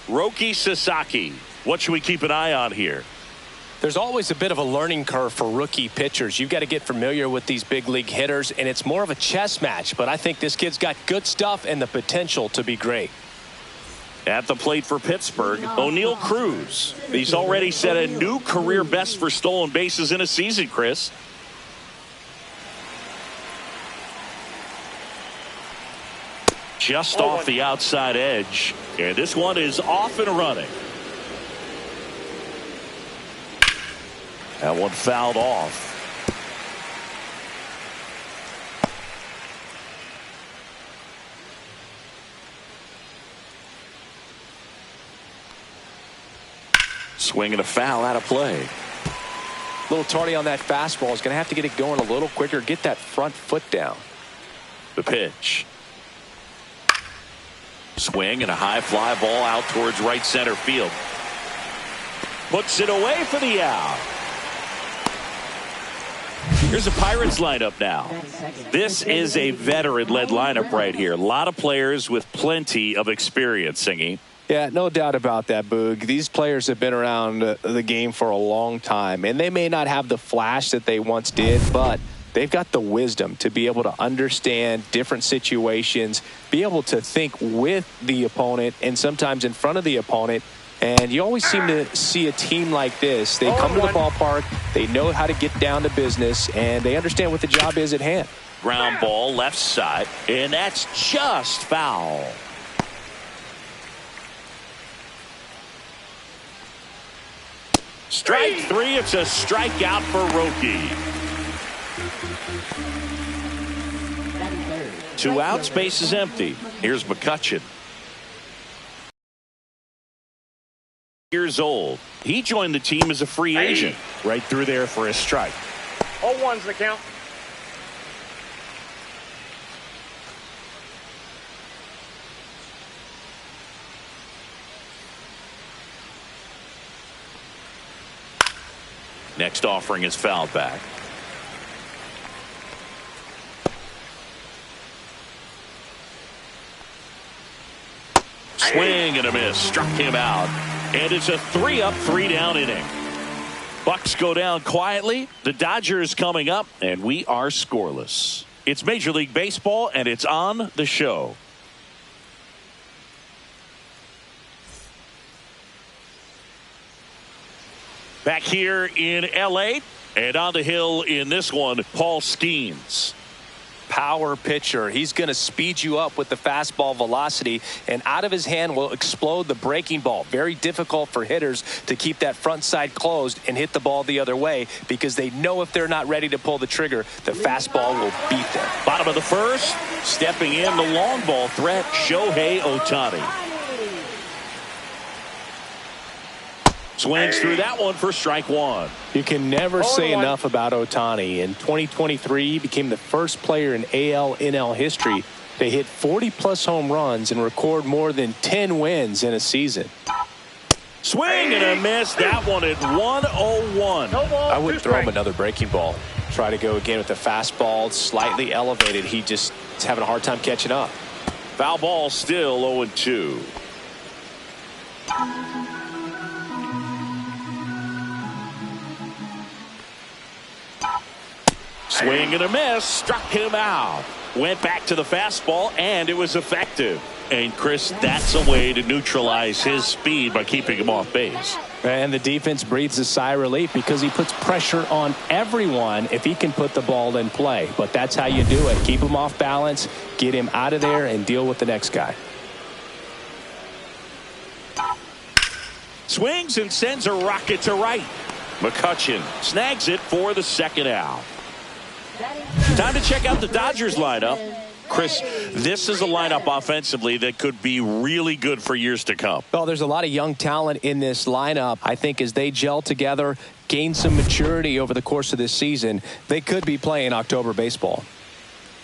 Roki Sasaki. What should we keep an eye on here? There's always a bit of a learning curve for rookie pitchers. You've got to get familiar with these big league hitters, and it's more of a chess match. But I think this kid's got good stuff and the potential to be great. At the plate for Pittsburgh, O'Neal Cruz. He's already set a new career best for stolen bases in a season, Chris. Just off the outside edge. And this one is off and running. That one fouled off. Swing and a foul out of play. A little tardy on that fastball. Is going to have to get it going a little quicker. Get that front foot down. The pitch. Swing and a high fly ball out towards right center field. Puts it away for the out. Here's a Pirates lineup now. This is a veteran-led lineup right here. A lot of players with plenty of experience, Singy. Yeah, no doubt about that, Boog. These players have been around the game for a long time, and they may not have the flash that they once did, but they've got the wisdom to be able to understand different situations, be able to think with the opponent and sometimes in front of the opponent. And you always seem to see a team like this. They come to the ballpark, they know how to get down to business, and they understand what the job is at hand. Ground ball left side, and that's just foul. Strike three. It's a strikeout for Roki. 2 outs, base is empty. Here's McCutchen. Years old. He joined the team as a free agent. Right through there for a strike. 0-1's the count. Next offering is fouled back. Swing and a miss. Struck him out. And it's a 3-up, 3-down inning. Bucks go down quietly. The Dodgers coming up, and we are scoreless. It's Major League Baseball, and it's on the show. Back here in L.A. and on the hill in this one, Paul Skeens. Power pitcher. He's going to speed you up with the fastball velocity, and out of his hand will explode the breaking ball. Very difficult for hitters to keep that front side closed and hit the ball the other way, because they know if they're not ready to pull the trigger, the fastball will beat them. Bottom of the first, stepping in the long ball threat, Shohei Ohtani. Swings through that one for strike one. You can never say enough about Ohtani. In 2023, he became the first player in AL/NL history to hit 40-plus home runs and record more than 10 wins in a season. Swing and a miss. That one at 101. I wouldn't throw him another breaking ball. Try to go again with the fastball, slightly elevated. He just is having a hard time catching up. Foul ball, still 0-2. Swing and a miss. Struck him out. Went back to the fastball, and it was effective. And, Chris, that's a way to neutralize his speed by keeping him off base. And the defense breathes a sigh of relief because he puts pressure on everyone if he can put the ball in play. But that's how you do it. Keep him off balance, get him out of there, and deal with the next guy. Swings and sends a rocket to right. McCutchen snags it for the second out. Time to check out the Dodgers lineup. Chris, this is a lineup offensively that could be really good for years to come. Well, there's a lot of young talent in this lineup. I think as they gel together, gain some maturity over the course of this season, they could be playing October baseball.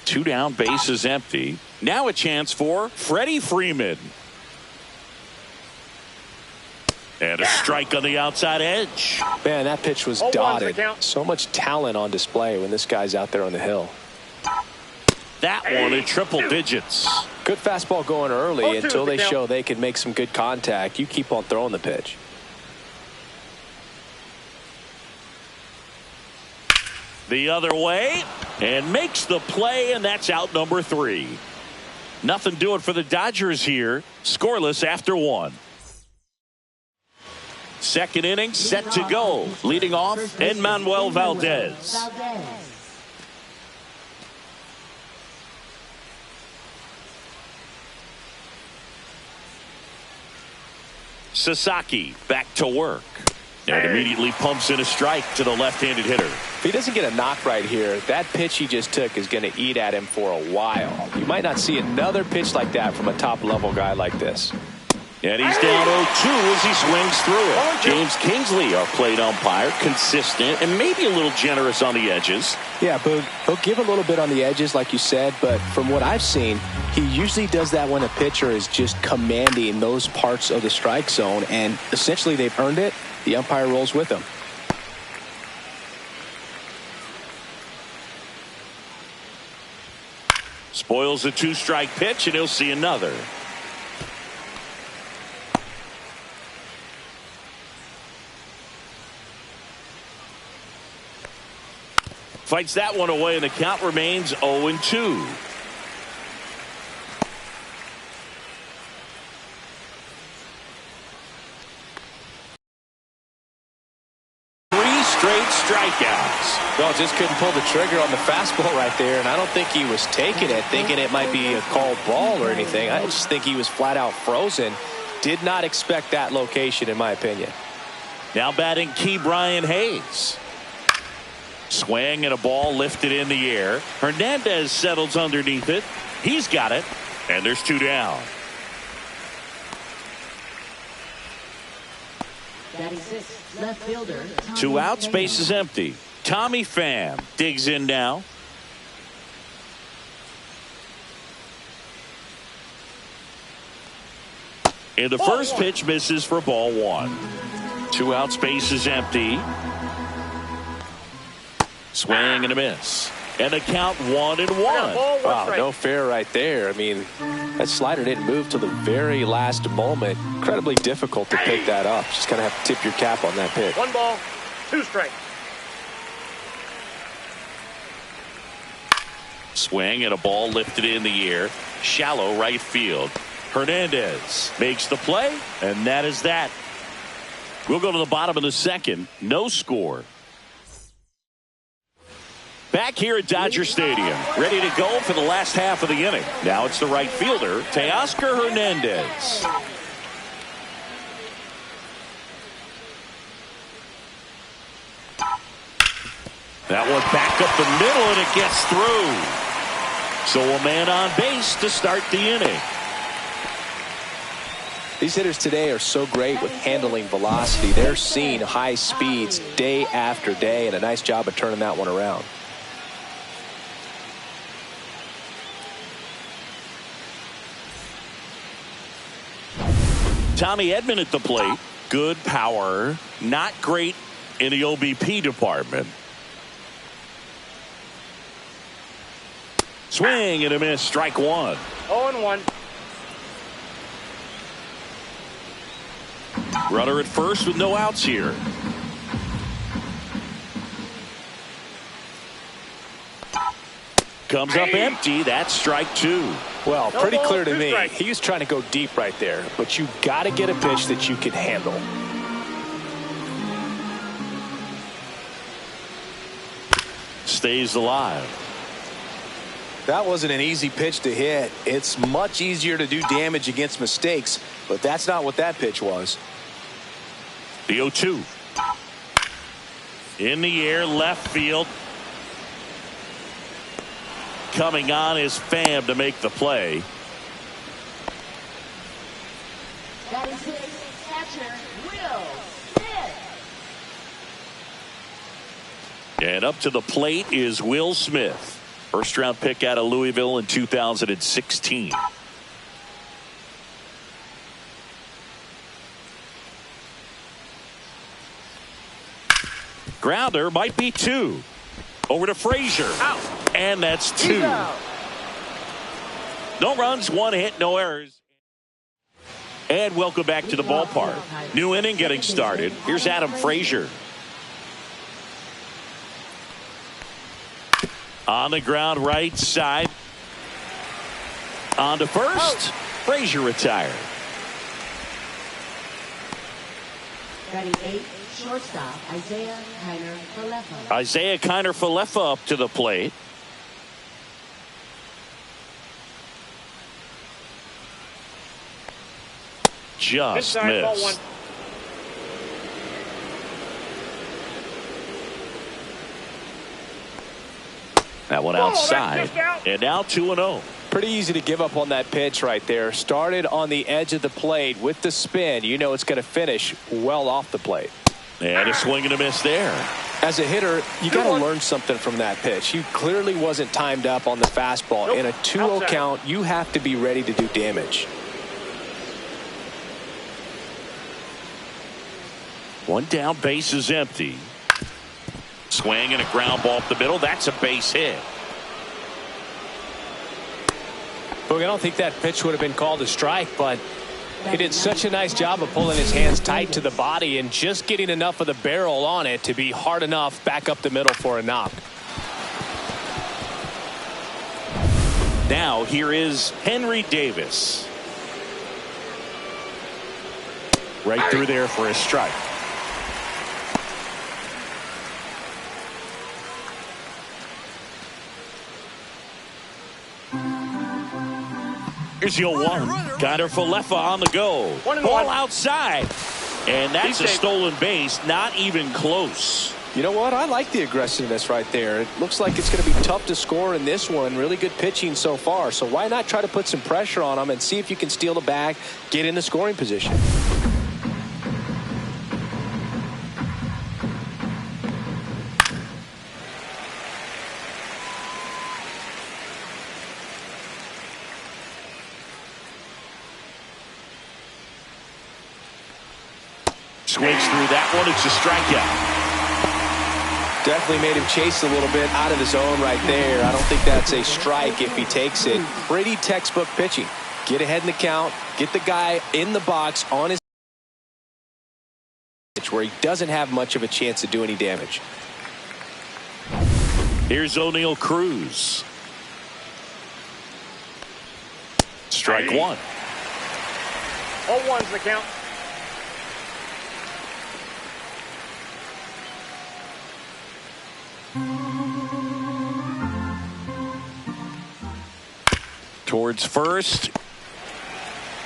2 down, bases empty. Now a chance for Freddie Freeman. And a strike on the outside edge. Man, that pitch was dotted. So much talent on display when this guy's out there on the hill. That one in triple digits. Good fastball going early 0-2 until they the count. show they can make some good contact. You keep on throwing the pitch. The other way and makes the play, and that's out number 3. Nothing doing for the Dodgers here. Scoreless after 1. Second inning set to go. Leading off, Enmanuel Valdez. Sasaki back to work. And immediately pumps in a strike to the left-handed hitter. If he doesn't get a knock right here, that pitch he just took is going to eat at him for a while. You might not see another pitch like that from a top-level guy like this. And he's down 0-2 as he swings through it. James Kingsley, our plate umpire, consistent and maybe a little generous on the edges. Yeah, but he'll give a little bit on the edges, like you said, but from what I've seen, he usually does that when a pitcher is just commanding those parts of the strike zone, and essentially they've earned it. The umpire rolls with them. Spoils a 2-strike pitch, and he'll see another. Fights that one away, and the count remains 0-2. Straight strikeouts. Well, just couldn't pull the trigger on the fastball right there, and I don't think he was taking it, thinking it might be a called ball or anything. I just think he was flat out frozen. Did not expect that location, in my opinion. Now batting Key Brian Hayes. Swing and a ball lifted in the air. Hernandez settles underneath it. He's got it, and there's 2 down. Left fielder, 2 out, space is empty. Tommy Pham digs in now. And the first pitch misses for ball 1. 2 out, space is empty. Swing and a miss. And the count 1-1. Wow, no fair right there. I mean, that slider didn't move till the very last moment. Incredibly difficult to pick that up. Just kind of have to tip your cap on that pitch. 1 ball, 2 strikes. Swing and a ball lifted in the air. Shallow right field. Hernandez makes the play, and that is that. We'll go to the bottom of the second. No score. Back here at Dodger Stadium, ready to go for the last half of the inning. Now it's the right fielder, Teoscar Hernandez. That one back up the middle, and it gets through. So a man on base to start the inning. These hitters today are so great with handling velocity. They're seeing high speeds day after day, and a nice job of turning that one around. Tommy Edman at the plate. Good power. Not great in the OBP department. Swing and a miss. Strike 1. 0-1. Runner at first with no outs here. Comes up empty. That's strike 2. Well, No pretty ball, clear to 2 me. strikes. He was trying to go deep right there, but you got to get a pitch that you can handle. Stays alive. That wasn't an easy pitch to hit. It's much easier to do damage against mistakes, but that's not what that pitch was. The 0-2. In the air, left field. Coming on is Pham to make the play. that is his catcher, Will Smith. And up to the plate is Will Smith. First round pick out of Louisville in 2016. Grounder might be 2. Over to Frazier. Out. And that's 2. He's out. No runs, 1 hit, no errors. And welcome back to the ballpark. New inning getting started. Here's Adam Frazier. On the ground, right side. On to first. Frazier retired. Batting 8, shortstop Isaiah Kiner-Falefa. Isaiah Kiner-Falefa up to the plate. Just Inside, ball 1. missed. That one outside. That's just out. And now 2-0. Pretty easy to give up on that pitch right there. Started on the edge of the plate with the spin. You know it's going to finish well off the plate. And a swing and a miss there. As a hitter, you got to learn something from that pitch. He clearly wasn't timed up on the fastball. Nope. In a 2-0 Outside. count, you have to be ready to do damage. One down, base is empty. Swing and a ground ball up the middle. That's a base hit. Boog, I don't think that pitch would have been called a strike, but he did such a nice job of pulling his hands tight to the body and just getting enough of the barrel on it to be hard enough back up the middle for a knock. Now here is Henry Davis. Right through there for a strike. Here's the 0-1. Kiner-Falefa on the go. Ball outside. And that's a stolen base. Not even close. You know what? I like the aggressiveness right there. It looks like it's going to be tough to score in this one. Really good pitching so far. So why not try to put some pressure on them and see if you can steal the bag, get in the scoring position. Swings through that one. It's a strikeout. Definitely made him chase a little bit out of the zone right there. I don't think that's a strike if he takes it. Pretty textbook pitching. Get ahead in the count. Get the guy in the box on his pitch where he doesn't have much of a chance to do any damage. Here's O'Neal Cruz. Strike one. 0-1's the count. Towards first.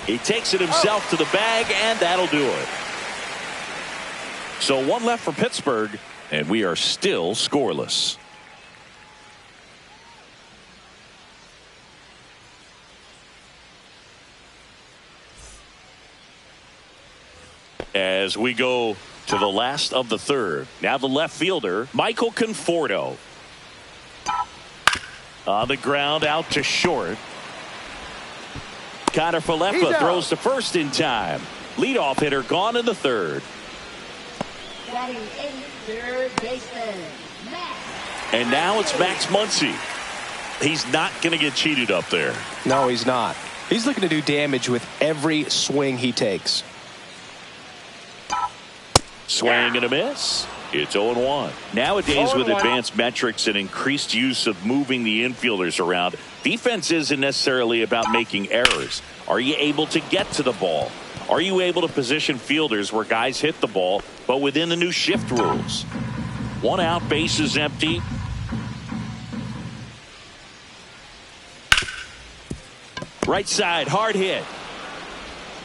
He takes it himself to the bag, and that'll do it. So one left for Pittsburgh, and we are still scoreless. As we go to the last of the third. Now the left fielder, Michael Conforto. On the ground, out to short. Kiner-Falefa throws to first in time. Leadoff hitter gone in the third. Batting 8, third baseman, Max. And now it's Max Muncy. He's not going to get cheated up there. No, he's not. He's looking to do damage with every swing he takes. Swing and a miss. It's 0-1. Nowadays, with advanced metrics and increased use of moving the infielders around, defense isn't necessarily about making errors. Are you able to get to the ball? Are you able to position fielders where guys hit the ball, but within the new shift rules? One out, base is empty. Right side, hard hit.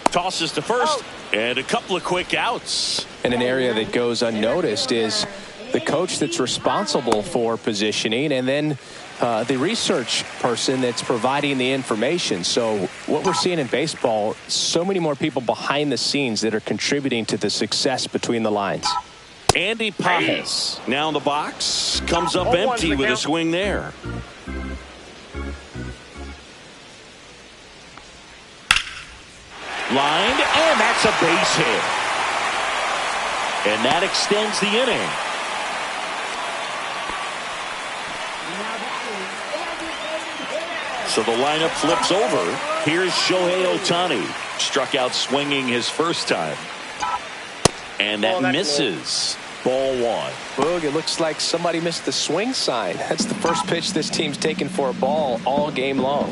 Tosses to first, and a couple of quick outs. And an area that goes unnoticed is the coach that's responsible for positioning, and then the research person that's providing the information. So what we're seeing in baseball, so many more people behind the scenes that are contributing to the success between the lines. Andy Pajes now in the box, comes up empty with a swing there. Lined, and that's a base hit. And that extends the inning. So the lineup flips over. Here's Shohei Ohtani. Struck out swinging his first time. And that misses. Ball one. Boog, it looks like somebody missed the swing sign. That's the first pitch this team's taken for a ball all game long.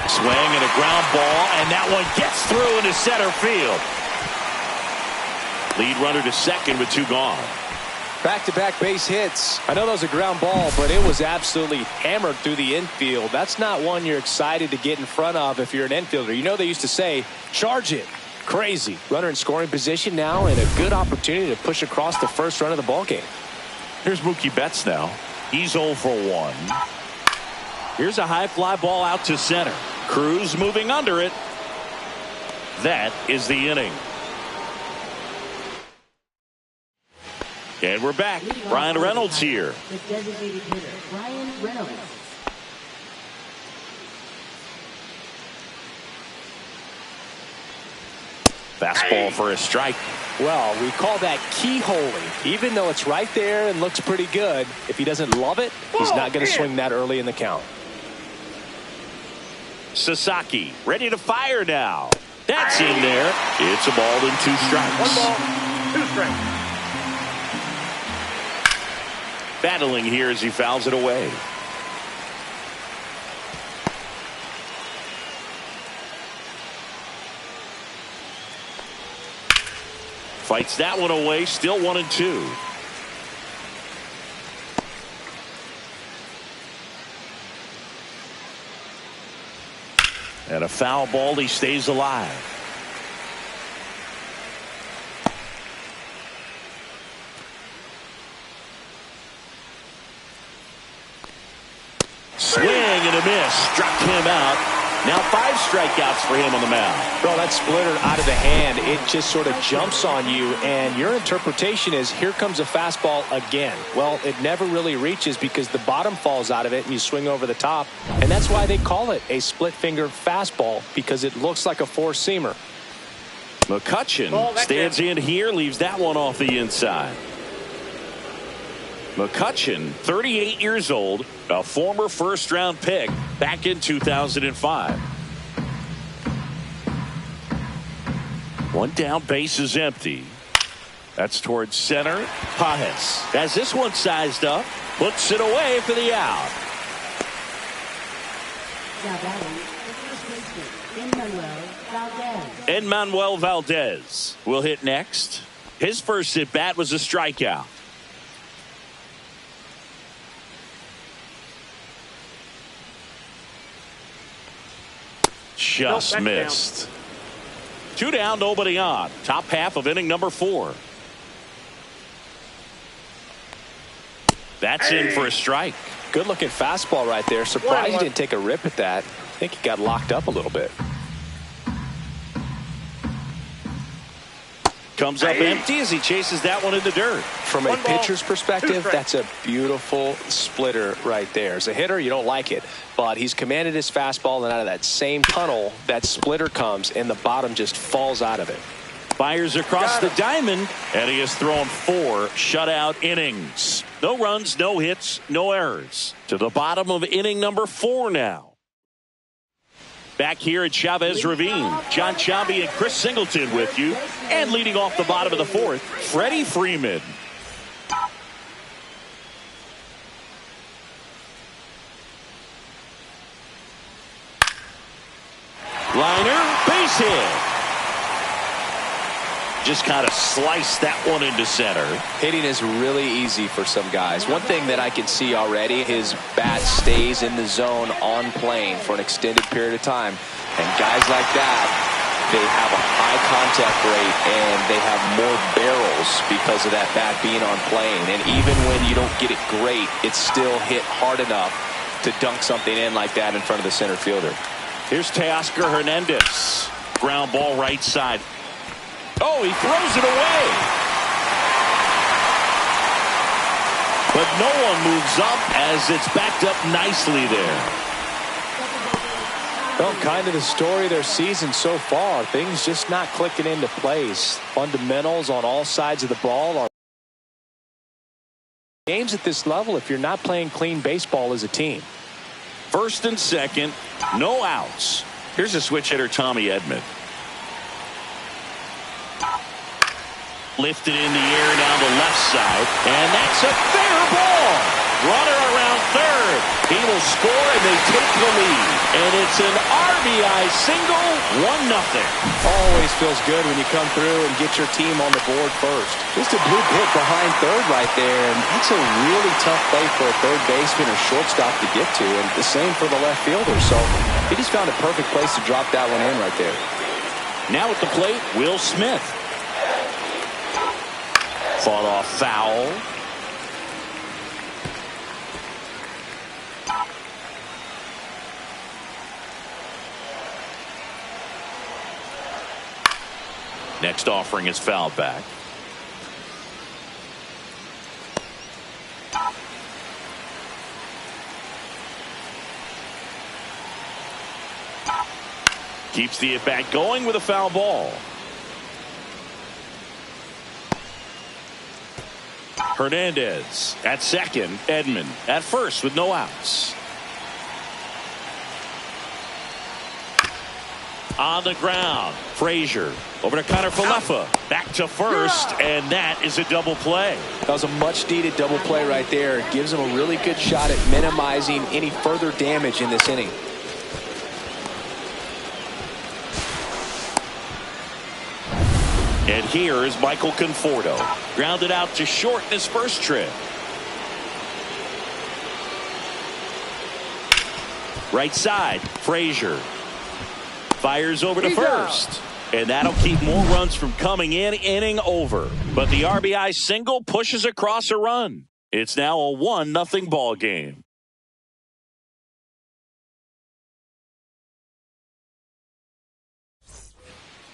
Swing and a ground ball, and that one gets through into center field. Lead runner to second with 2 gone. Back-to-back base hits. I know that was a ground ball, but it was absolutely hammered through the infield. That's not one you're excited to get in front of if you're an infielder. You know they used to say, charge it. Crazy. Runner in scoring position now, and a good opportunity to push across the first run of the ball game. Here's Mookie Betts now. He's 0 for 1. Here's a high fly ball out to center. Cruz moving under it. That is the inning. And we're back. Brian Reynolds here. The designated hitter, Brian Reynolds. Fastball for a strike. Well, we call that keyholing. Even though it's right there and looks pretty good, if he doesn't love it, he's not going to swing that early in the count. Sasaki ready to fire now. That's in there. It's a ball and 2 strikes. 1 ball, 2 strikes. Battling here as he fouls it away. Fights that one away. Still 1 and 2. And a foul ball. He stays alive. Swing and a miss. Struck him out. Now 5 strikeouts for him on the mound. Bro, that splitter out of the hand, it just sort of jumps on you, and your interpretation is, here comes a fastball again. Well, it never really reaches because the bottom falls out of it and you swing over the top, and that's why they call it a split finger fastball, because it looks like a four-seamer. McCutchen stands in here, leaves that one off the inside. McCutchen, 38 years old, a former first-round pick back in 2005. 1 down, base is empty. That's towards center. Pajes has this one sized up, puts it away for the out. Now batting, the first baseman, Enmanuel Valdez will hit next. His first at bat was a strikeout. Just missed. 2 down, nobody on. Top half of inning number 4. That's in for a strike. Good looking fastball right there. Surprised he didn't take a rip at that. I think he got locked up a little bit. Comes up empty as he chases that one in the dirt. From a pitcher's perspective, that's a beautiful splitter right there. As a hitter, you don't like it, but he's commanded his fastball, and out of that same tunnel, that splitter comes, and the bottom just falls out of it. Fires across the diamond, and he has thrown 4 shutout innings. No runs, no hits, no errors. To the bottom of inning number 4 now. Back here at Chavez Ravine, John Chambi and Chris Singleton with you. And leading off the bottom of the 4th, Freddie Freeman. Liner, base hit. Just kind of sliced that one into center. Hitting is really easy for some guys. One thing that I can see already, his bat stays in the zone on plane for an extended period of time. And guys like that, they have a high contact rate and they have more barrels because of that bat being on plane. And even when you don't get it great, it's still hit hard enough to dunk something in like that in front of the center fielder. Here's Teoscar Hernandez. Ground ball right side. Oh, he throws it away. But no one moves up as it's backed up nicely there. Well, kind of the story of their season so far. Things just not clicking into place. Fundamentals on all sides of the ball are Games at this level if you're not playing clean baseball as a team. First and second, no outs. Here's a switch hitter, Tommy Edman. Lifted in the air down the left side, and that's a fair ball. Runner around third. He will score, and they take the lead. And it's an RBI single, 1-0. Always feels good when you come through and get your team on the board first. Just a blue hit behind third right there, and that's a really tough play for a third baseman or shortstop to get to, and the same for the left fielder. So he just found a perfect place to drop that one in right there. Now at the plate, Will Smith. Fought off foul. Next offering is fouled back. Keeps the at-bat going with a foul ball. Hernandez at second. Edman at first with no outs. On the ground, Frazier over to Connor Falefa. Back to first, and that is a double play. That was a much-needed double play right there. It gives him a really good shot at minimizing any further damage in this inning. And here is Michael Conforto. Grounded out to short in his first trip. Right side, Frazier. Fires over to first. And that'll keep more runs from coming in. Inning over. But the RBI single pushes across a run. It's now a 1-0 ball game.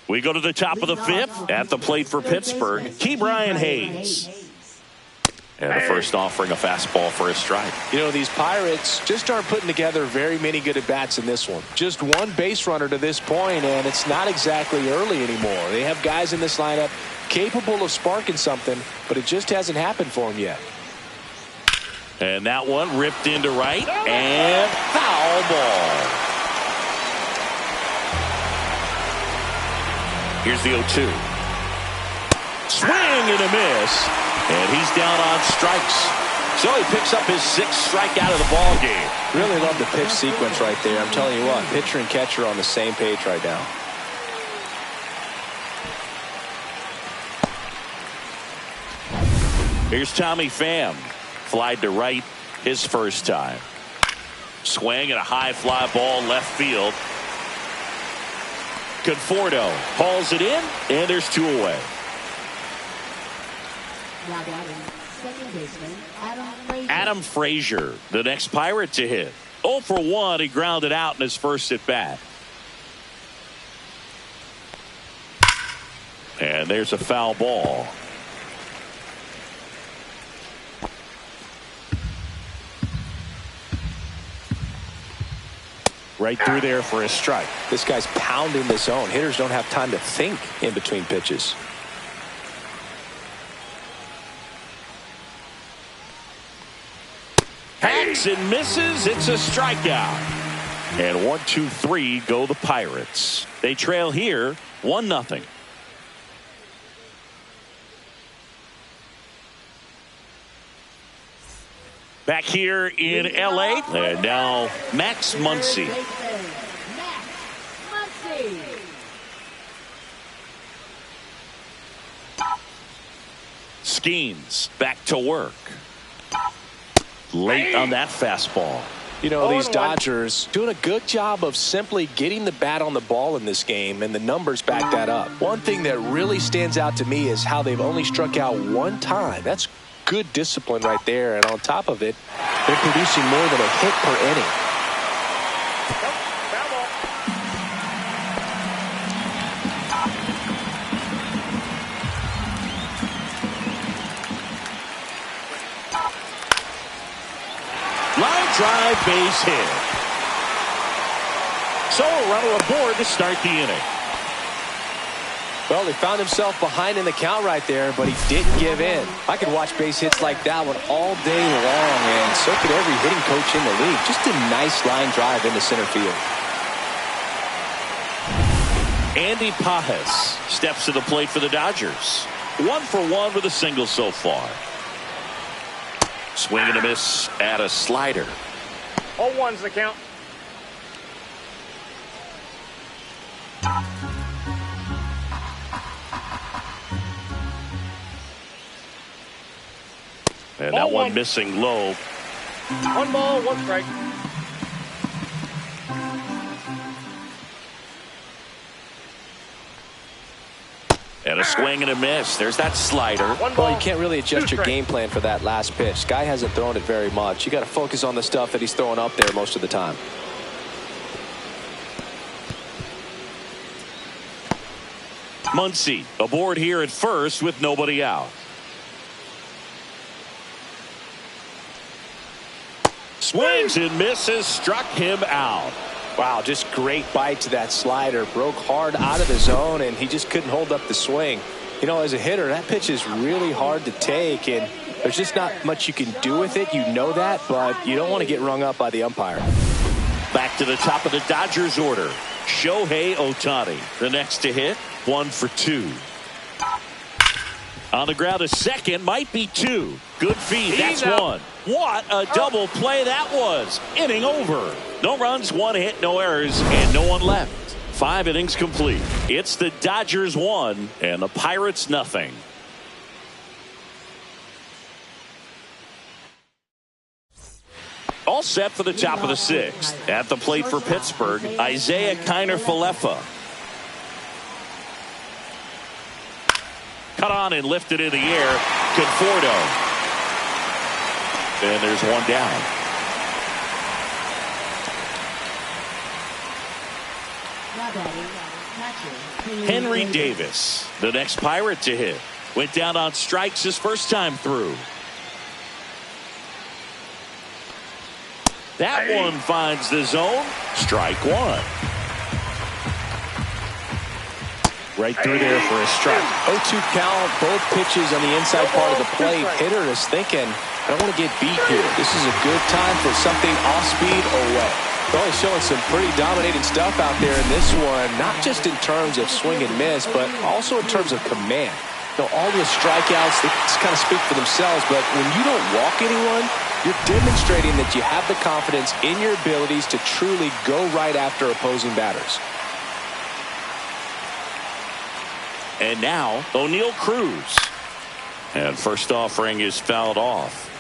We go to the top of the fifth. At the plate for Pittsburgh, Ke'Bryan Hayes. And the first offering, a fastball for a strike. You know, these Pirates just aren't putting together very many good at-bats in this one. Just one base runner to this point, and it's not exactly early anymore. They have guys in this lineup capable of sparking something, but it just hasn't happened for them yet. And that one ripped into right, and foul ball. Here's the 0-2. Swing and a miss. And he's down on strikes. So he picks up his 6th strikeout of the ball game. Really love the pitch sequence right there. I'm telling you what, pitcher and catcher on the same page right now. Here's Tommy Pham. Flied to right his first time. Swing and a high fly ball left field. Conforto hauls it in, and there's 2 away. Adam Frazier, the next Pirate to hit. 0 for 1, he grounded out in his first at bat. And there's a foul ball. Right through there for a strike. This guy's pounding the zone. Hitters don't have time to think in between pitches. Hacks and misses. It's a strikeout. And 1-2-3 go the Pirates. They trail here 1-0. Back here in LA, and now Max Muncy. Skeens back to work. Late on that fastball. You know, these Dodgers doing a good job of simply getting the bat on the ball in this game, and the numbers back that up. One thing that really stands out to me is how they've only struck out 1 time. That's good discipline right there, and on top of it, they're producing more than a hit per inning. Line drive, base hit. So a runner aboard to start the inning. Well, he found himself behind in the count right there, but he didn't give in. I could watch base hits like that one all day long, and so could every hitting coach in the league. Just a nice line drive into center field. Andy Pages steps to the plate for the Dodgers. 1 for 1 with a single so far. Swing and a miss at a slider. All one's the count. And that one missing low. 1 ball, 1 strike. And a swing and a miss. There's that slider. Well, you can't really adjust your game plan for that last pitch. Guy hasn't thrown it very much. You got to focus on the stuff that he's throwing up there most of the time. Muncy aboard here at first with nobody out. Swings and misses, struck him out. Wow, just great bite to that slider. Broke hard out of the zone, and he just couldn't hold up the swing. You know, as a hitter, that pitch is really hard to take, and there's just not much you can do with it. You know that, but you don't want to get rung up by the umpire. Back to the top of the Dodgers order. Shohei Ohtani, the next to hit, 1 for 2. On the ground, a second, might be 2. Good feed, that's 1. What a double play that was. Inning over. No runs, 1 hit, no errors, and no one left. 5 innings complete. It's the Dodgers 1 and the Pirates nothing. All set for the top of the 6th. At the plate for Pittsburgh, Isaiah Kiner-Falefa. Cut on and lifted in the air. Conforto. And there's 1 down. Henry Davis, the next Pirate to hit. Went down on strikes his first time through. That one finds the zone. Strike 1. Right through there for a strike. 0-2 count, both pitches on the inside part of the plate. Hitter is thinking, I don't want to get beat here. This is a good time for something off speed or away. Well, he's showing some pretty dominating stuff out there in this one, not just in terms of swing and miss, but also in terms of command. You know, all the strikeouts, they just kind of speak for themselves, but when you don't walk anyone, you're demonstrating that you have the confidence in your abilities to truly go right after opposing batters. And now, O'Neal Cruz. And first offering is fouled off.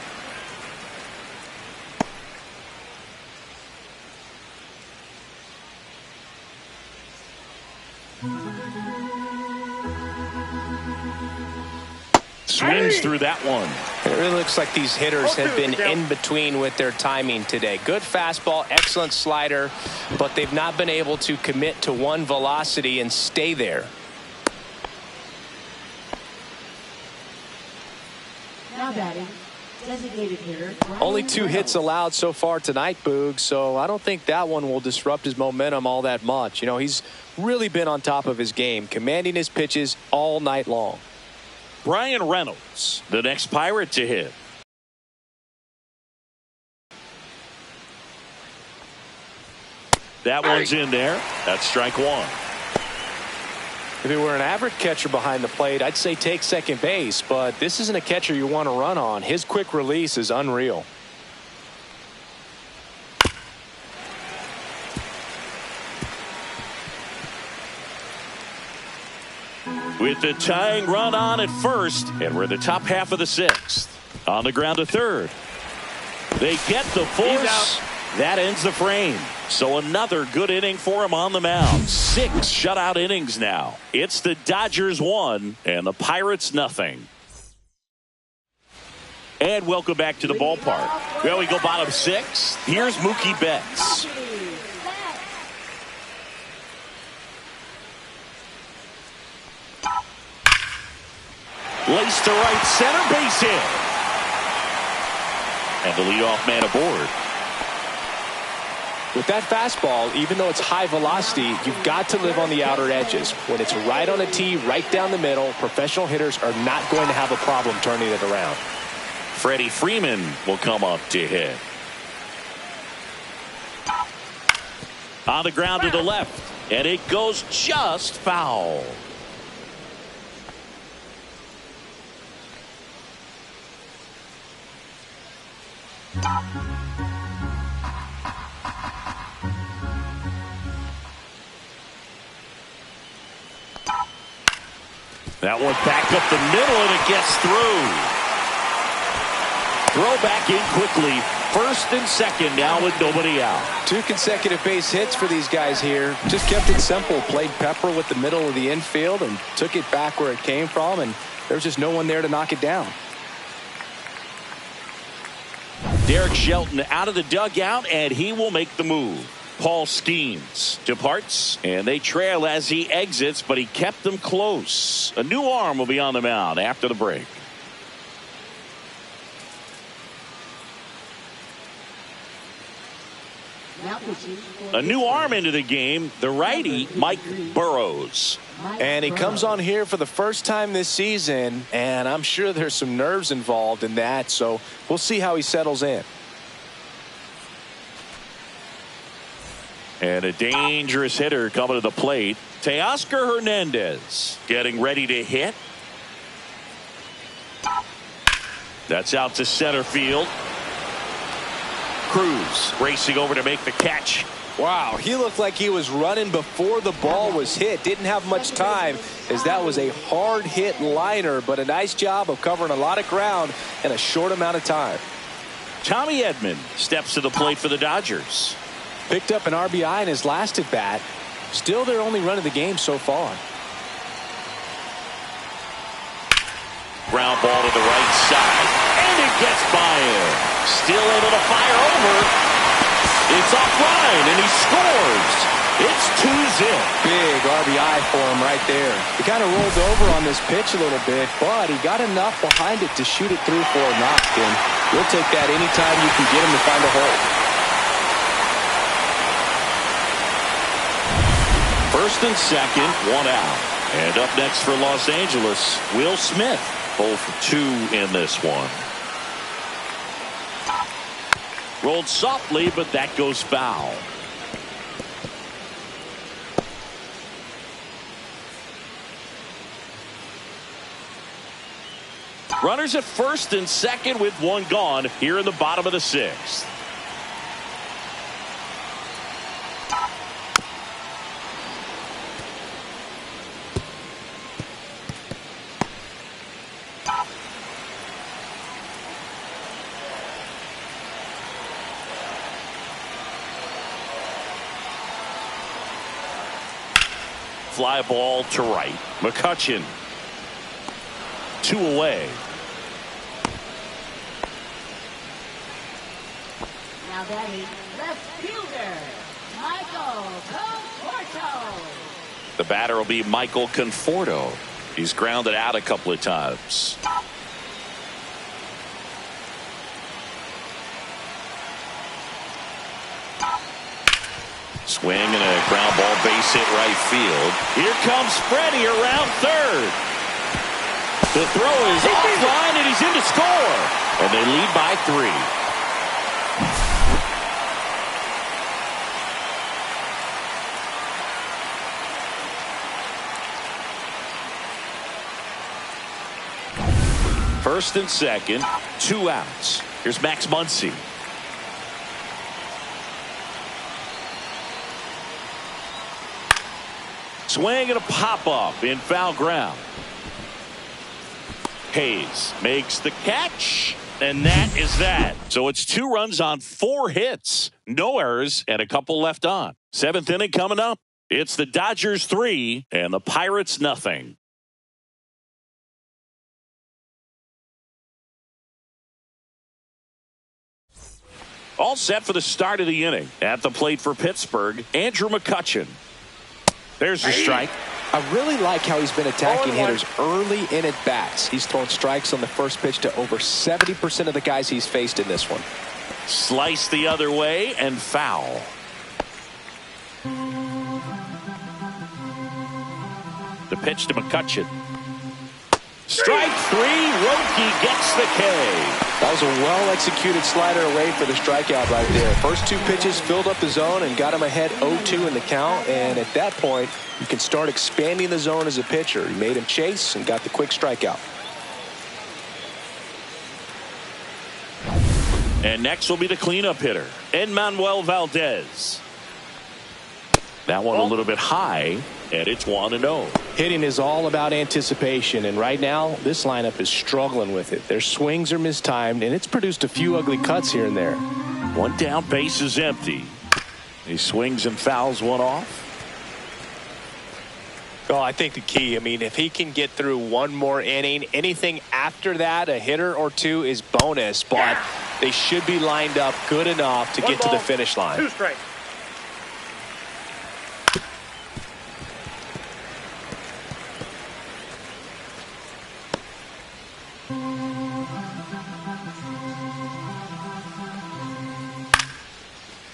Swings through that one. It really looks like these hitters have been in between with their timing today. Good fastball, excellent slider, but they've not been able to commit to one velocity and stay there. Now batting, designated hitter. Only 2 hits allowed so far tonight, Boog, so I don't think that one will disrupt his momentum all that much. You know, he's really been on top of his game, commanding his pitches all night long. Brian Reynolds, the next Pirate to hit. That one's in there. That's strike 1. If it were an average catcher behind the plate, I'd say take second base, but this isn't a catcher you want to run on. His quick release is unreal. With the tying run on at first, and we're in the top half of the 6th. On the ground to third. They get the force. That ends the frame. So another good inning for him on the mound. 6 shutout innings now. It's the Dodgers 1 and the Pirates nothing. And welcome back to the ballpark. Well, we go bottom 6. Here's Mookie Betts. Laced to right center, base hit. And the leadoff man aboard. With that fastball, even though it's high velocity, you've got to live on the outer edges. When it's right on a tee, right down the middle, professional hitters are not going to have a problem turning it around. Freddie Freeman will come up to hit. On the ground to the left, and it goes just foul. That one back up the middle, and it gets through. Throw back in quickly. First and second now with nobody out. 2 consecutive base hits for these guys here. Just kept it simple. Played pepper with the middle of the infield and took it back where it came from, and there's just no one there to knock it down. Derek Shelton out of the dugout, and he will make the move. Paul Skeens departs, and they trail as he exits, but he kept them close. A new arm will be on the mound after the break. A new arm into the game, the righty Mike Burrows. And he comes on here for the first time this season, and I'm sure there's some nerves involved in that, so we'll see how he settles in. And a dangerous hitter coming to the plate. Teoscar Hernandez getting ready to hit. That's out to center field. Cruz racing over to make the catch. Wow, he looked like he was running before the ball was hit. Didn't have much time, as that was a hard hit liner, but a nice job of covering a lot of ground in a short amount of time. Tommy Edman steps to the plate for the Dodgers. Picked up an RBI in his last at bat. Still their only run of the game so far. Ground ball to the right side, and it gets by him. Still able to fire over. It's offline, and he scores. It's 2-zip. Big RBI for him right there. He kind of rolled over on this pitch a little bit, but he got enough behind it to shoot it through for a knock, and you'll take that anytime you can get him to find a hole. First and second, 1 out. And up next for Los Angeles, Will Smith. 0 for 2 in this one. Rolled softly, but that goes foul. Runners at first and second with 1 gone here in the bottom of the 6th. Fly ball to right. McCutchen. 2 away. Now batting left fielder, Michael Conforto. The batter will be Michael Conforto. He's grounded out a couple of times. Swing and a ground ball base hit right field. Here comes Freddie around third. The throw is offline and he's in to score. And they lead by 3. First and second, 2 outs. Here's Max Muncy. Swing and a pop-up in foul ground. Hayes makes the catch, and that is that. So it's 2 runs on 4 hits. No errors, and a couple left on. 7th inning coming up. It's the Dodgers 3 and the Pirates nothing. All set for the start of the inning. At the plate for Pittsburgh, Andrew McCutchen. There's a strike. I really like how he's been attacking hitters early in at bats. He's thrown strikes on the first pitch to over 70% of the guys he's faced in this one. Slice the other way and foul. The pitch to McCutcheon. Strike three. Roki gets the K. That was a well-executed slider away for the strikeout right there. First two pitches filled up the zone and got him ahead 0-2 in the count. And at that point, you can start expanding the zone as a pitcher. He made him chase and got the quick strikeout. And next will be the cleanup hitter, Enmanuel Valdez. That one a little bit high, and it's 1-0. Hitting is all about anticipation, and right now this lineup is struggling with it. Their swings are mistimed, and it's produced a few ugly cuts here and there. One down, base is empty. He swings and fouls one off. Well, I think the key, if he can get through one more inning, anything after that, a hitter or two is bonus, but they should be lined up good enough to get to the finish line. 2 strikes.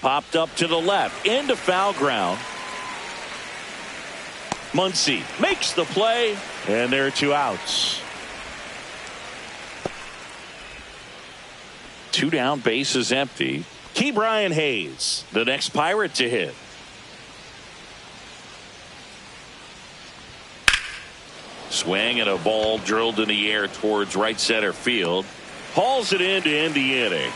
Popped up to the left, into foul ground. Muncy makes the play, and there are 2 outs. 2 down, base is empty. Ke'Bryan Hayes, the next Pirate to hit. Swing and a ball drilled in the air towards right center field. Hauls it in to end the inning.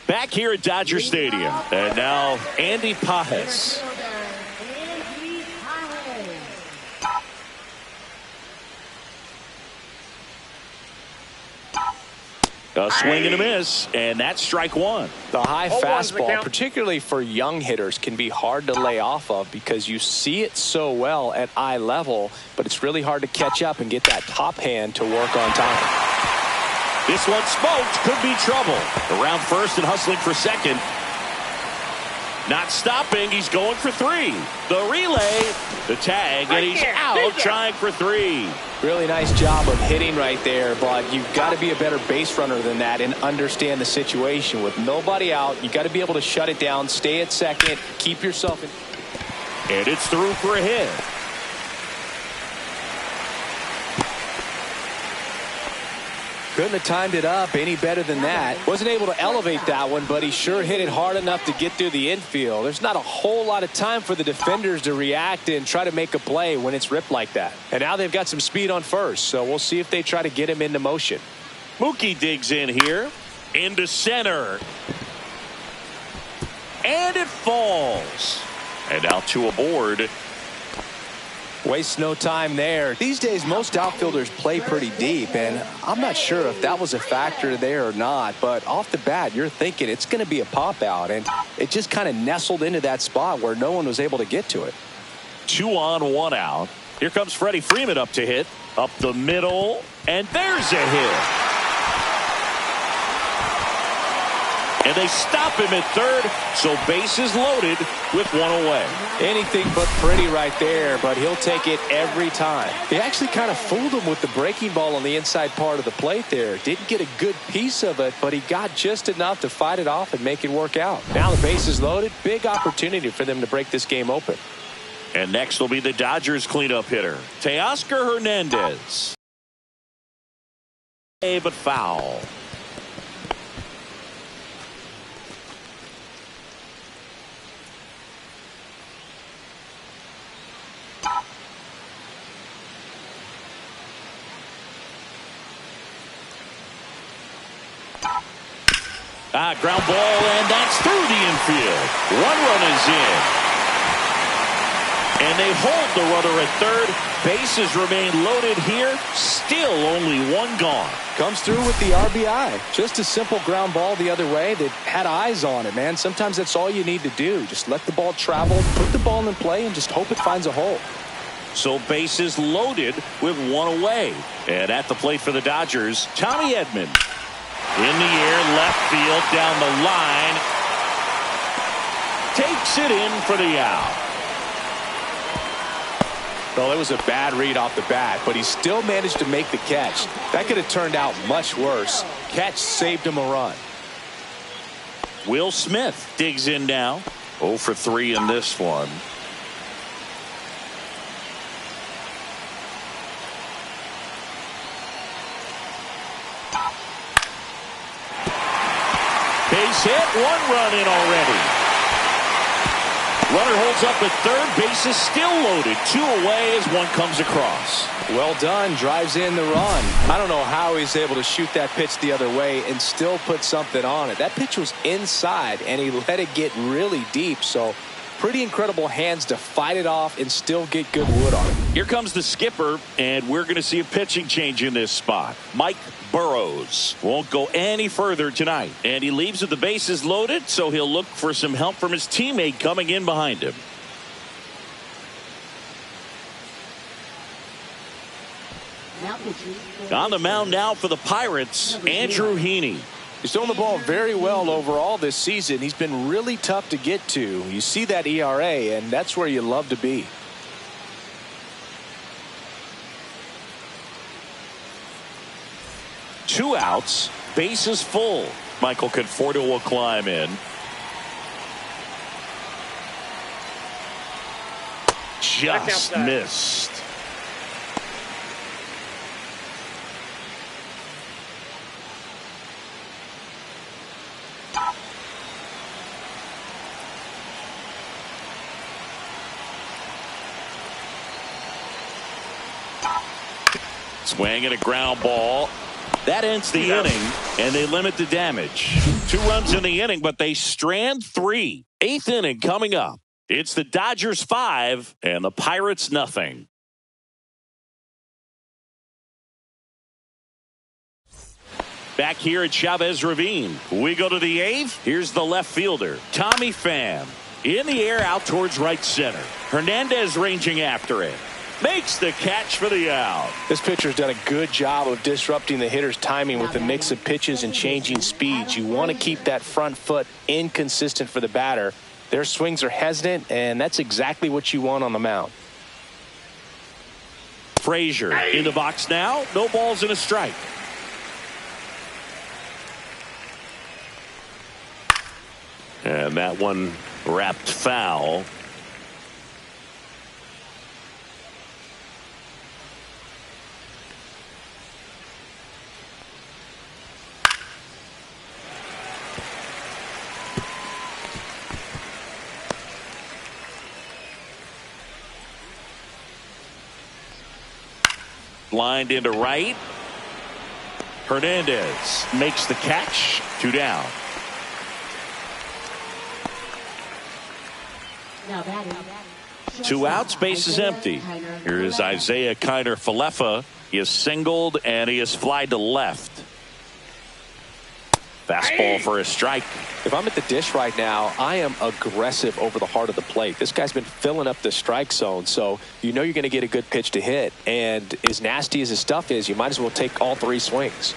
Back here at Dodger Stadium, and now Andy Pajes. A swing and a miss, and that's strike one. The high fastball, particularly for young hitters, can be hard to lay off of because you see it so well at eye level, but it's really hard to catch up and get that top hand to work on time. This one smoked, could be trouble. Around first and hustling for second. Not stopping, he's going for 3. The relay, the tag, and he's out trying for 3. Really nice job of hitting right there, but you've got to be a better base runner than that and understand the situation. With nobody out, you got to be able to shut it down, stay at second, keep yourself in. And it's through for a hit. Couldn't have timed it up any better than that. Wasn't able to elevate that one, but he sure hit it hard enough to get through the infield. There's not a whole lot of time for the defenders to react and try to make a play when it's ripped like that. And now they've got some speed on first, so we'll see if they try to get him into motion. Mookie digs in here. Into center. And it falls. And now 2 aboard. Waste no time there. These days, most outfielders play pretty deep, and I'm not sure if that was a factor there or not, but off the bat, you're thinking it's going to be a pop-out, and it just kind of nestled into that spot where no one was able to get to it. 2 on, 1 out. Here comes Freddie Freeman up to hit. Up the middle, and there's a hit. And they stop him at third, so bases loaded with 1 away. Anything but pretty right there, but he'll take it every time. He actually kind of fooled him with the breaking ball on the inside part of the plate there. Didn't get a good piece of it, but he got just enough to fight it off and make it work out. Now the bases loaded. Big opportunity for them to break this game open. And next will be the Dodgers cleanup hitter, Teoscar Hernandez. But foul. Ground ball, and that's through the infield. 1 run is in. And they hold the runner at third. Bases remain loaded here. Still only 1 gone. Comes through with the RBI. Just a simple ground ball the other way that had eyes on it, man. Sometimes that's all you need to do. Just let the ball travel, put the ball in play, and just hope it finds a hole. So bases loaded with 1 away. And at the plate for the Dodgers, Tommy Edman. In the air, left field, down the line. Takes it in for the out. Well, it was a bad read off the bat, but he still managed to make the catch. That could have turned out much worse. Catch saved him a run. Will Smith digs in now. 0 for 3 in this one. Base hit, 1 run in already. Runner holds up at third. Base is still loaded. 2 away as one comes across. Well done. Drives in the run. I don't know how he's able to shoot that pitch the other way and still put something on it. That pitch was inside, and he let it get really deep. So pretty incredible hands to fight it off and still get good wood on it. Here comes the skipper, and we're going to see a pitching change in this spot. Mike Burrows won't go any further tonight, and he leaves with the bases loaded, so he'll look for some help from his teammate coming in behind him. On the mound now for the Pirates, Andrew Heaney. He's throwing the ball very well overall this season. He's been really tough to get to. You see that ERA, and that's where you love to be. Two outs, bases full. Michael Conforto will climb in. Just missed. Swing and a ground ball. That ends the inning, and they limit the damage. 2 runs in the inning, but they strand 3. 8th inning coming up. It's the Dodgers 5 and the Pirates nothing. Back here at Chavez Ravine, we go to the 8th. Here's the left fielder, Tommy Pham. In the air out towards right center. Hernandez ranging after it. Makes the catch for the out. This pitcher's done a good job of disrupting the hitter's timing with a mix of pitches and changing speeds. You want to keep that front foot inconsistent for the batter. Their swings are hesitant, and that's exactly what you want on the mound. Frazier in the box now. No balls and a strike. And that one wrapped foul. Lined into right. Hernandez makes the catch. 2 down. Two outs, base is empty. Here is Isaiah Kiner-Falefa. He is singled and he is flied to left. Fastball for a strike. If I'm at the dish right now, I am aggressive over the heart of the plate. This guy's been filling up the strike zone, so you know you're going to get a good pitch to hit. And as nasty as his stuff is, you might as well take all 3 swings.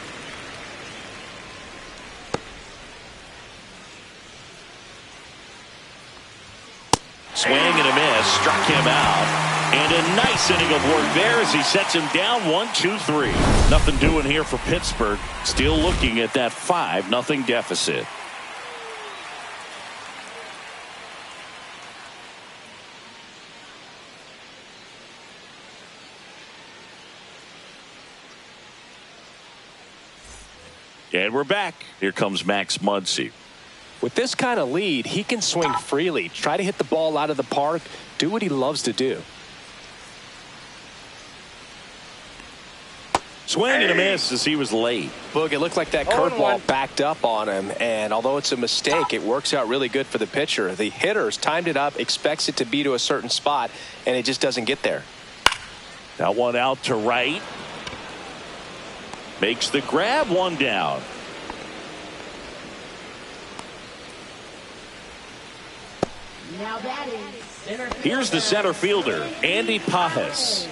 Swing and a miss, struck him out. And a nice inning of work there as he sets him down 1-2-3. Nothing doing here for Pittsburgh. Still looking at that 5-0 deficit. And we're back. Here comes Max Muncy. With this kind of lead, he can swing freely, try to hit the ball out of the park, do what he loves to do. Swing and a miss as he was late. Boog, it looked like that curveball backed up on him, and although it's a mistake, it works out really good for the pitcher. The hitter's timed it up, expects it to be to a certain spot, and it just doesn't get there. Now one out to right. Makes the grab, 1 down. Now batting, center fielder. Here's the center fielder, Andy Pajes.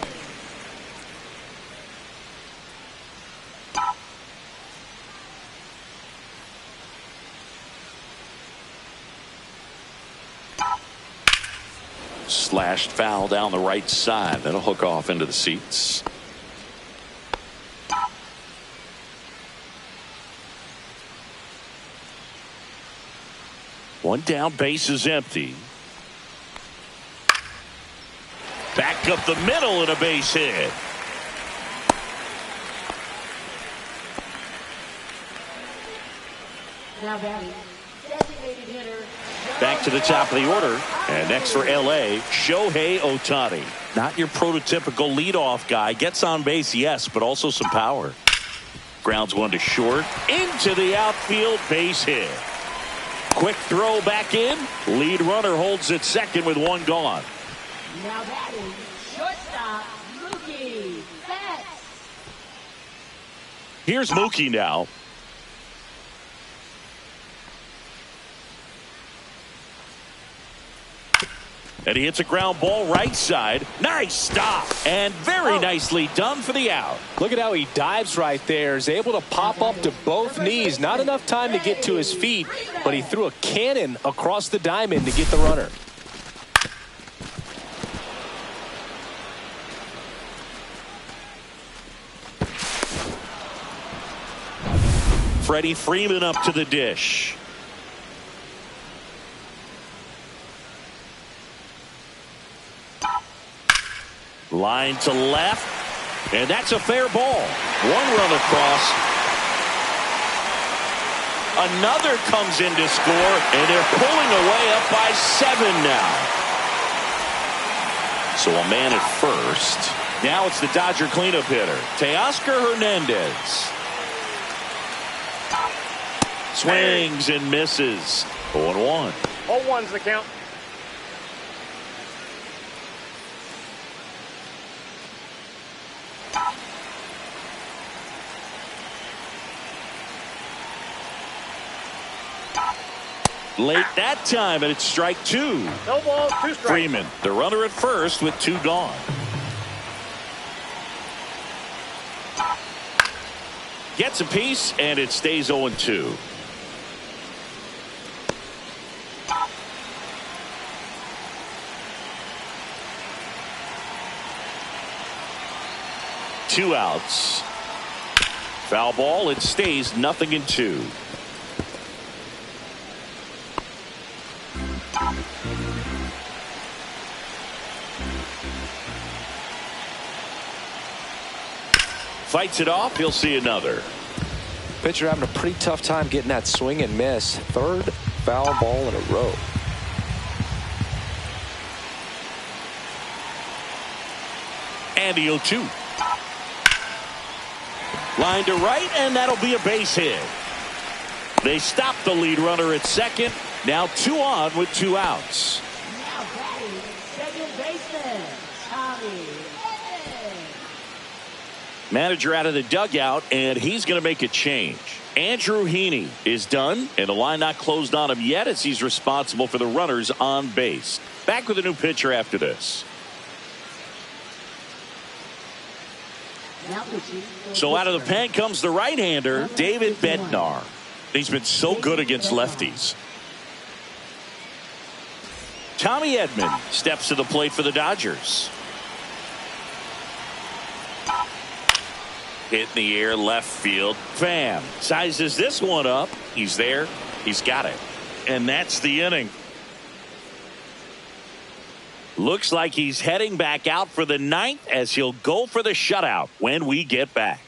Slashed foul down the right side. That'll hook off into the seats. One down, base is empty. Back up the middle and a base hit. Now batting, designated hitter. Back to the top of the order. And next for LA, Shohei Ohtani. Not your prototypical leadoff guy. Gets on base, yes, but also some power. Grounds one to short. Into the outfield, base hit. Quick throw back in. Lead runner holds at second with one gone. Now batting, shortstop, Mookie Betts. Here's Mookie now. And he hits a ground ball right side. Nice stop. And very nicely done for the out. Look at how he dives right there. Is able to pop up to both knees. Not enough time to get to his feet, but he threw a cannon across the diamond to get the runner. Freddie Freeman up to the dish. Line to left, and that's a fair ball. One run across. Another comes in to score, and they're pulling away up by 7 now. So a man at first. Now it's the Dodger cleanup hitter, Teoscar Hernandez. Swings and misses. 0-1. 0-1's the count. Late that time, and it's strike 2. No ball, 2 strikes. Freeman, the runner at first with 2 gone. Gets a piece, and it stays 0-2. Two outs. Foul ball. It stays 0-2. Fights it off. He'll see another. Pitcher having a pretty tough time getting that swing and miss. 3rd foul ball in a row. And the 0-2. Line to right, and that'll be a base hit. They stop the lead runner at second. Now 2 on with 2 outs. Now batting, second baseman, Tommy. Manager out of the dugout, and he's going to make a change. Andrew Heaney is done, and the line not closed on him yet as he's responsible for the runners on base. Back with a new pitcher after this. So out of the pen comes the right-hander, David Bednar. He's been so good against lefties. Tommy Edman steps to the plate for the Dodgers. Hit in the air, left field. Pham sizes this one up. He's there. He's got it. And that's the inning. Looks like he's heading back out for the 9th as he'll go for the shutout when we get back.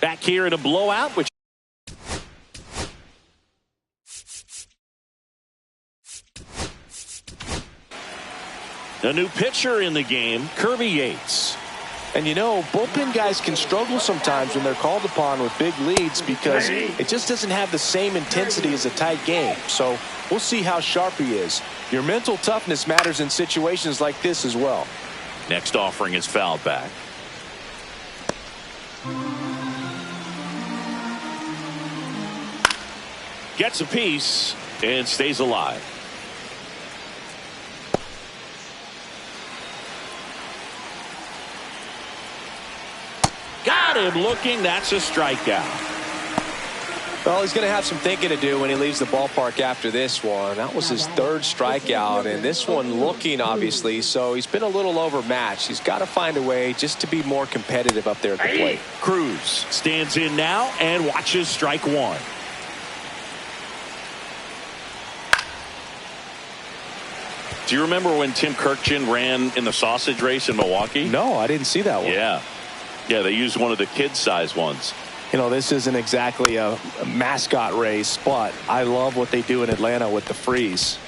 Back here in a blowout, which a new pitcher in the game, Kirby Yates. And you know, bullpen guys can struggle sometimes when they're called upon with big leads because it just doesn't have the same intensity as a tight game. So we'll see how sharp he is. Your mental toughness matters in situations like this as well. Next offering is fouled back. Gets a piece and stays alive. Got him looking. That's a strikeout. Well, he's going to have some thinking to do when he leaves the ballpark after this one. That was his third strikeout, and this one looking, obviously, so he's been a little overmatched. He's got to find a way just to be more competitive up there at the plate. Cruz stands in now and watches strike one. Do you remember when Tim Kirkjian ran in the sausage race in Milwaukee? No, I didn't see that one. Yeah, they used one of the kid-size ones. You know, this isn't exactly a mascot race, but I love what they do in Atlanta with the freeze.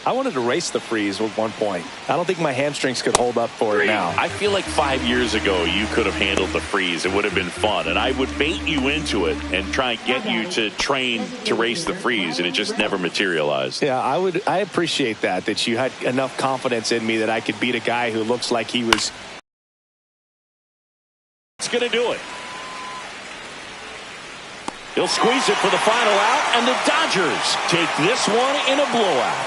I wanted to race the freeze at one point. I don't think my hamstrings could hold up for it now. I feel like 5 years ago you could have handled the freeze. It would have been fun, and I would bait you into it and try and get you to train to race the freeze, and it just never materialized. Yeah, I appreciate that you had enough confidence in me that I could beat a guy who looks like he was. It's going to do it. He'll squeeze it for the final out, and the Dodgers take this one in a blowout.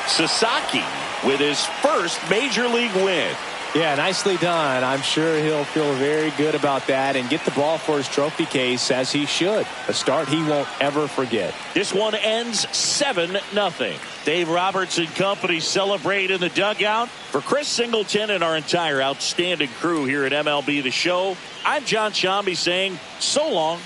Sasaki with his first major league win. Yeah, nicely done. I'm sure he'll feel very good about that and get the ball for his trophy case, as he should. A start he won't ever forget. This one ends 7-0. Dave Roberts and company celebrate in the dugout. For Chris Singleton and our entire outstanding crew here at MLB The Show, I'm John Shambi saying so long.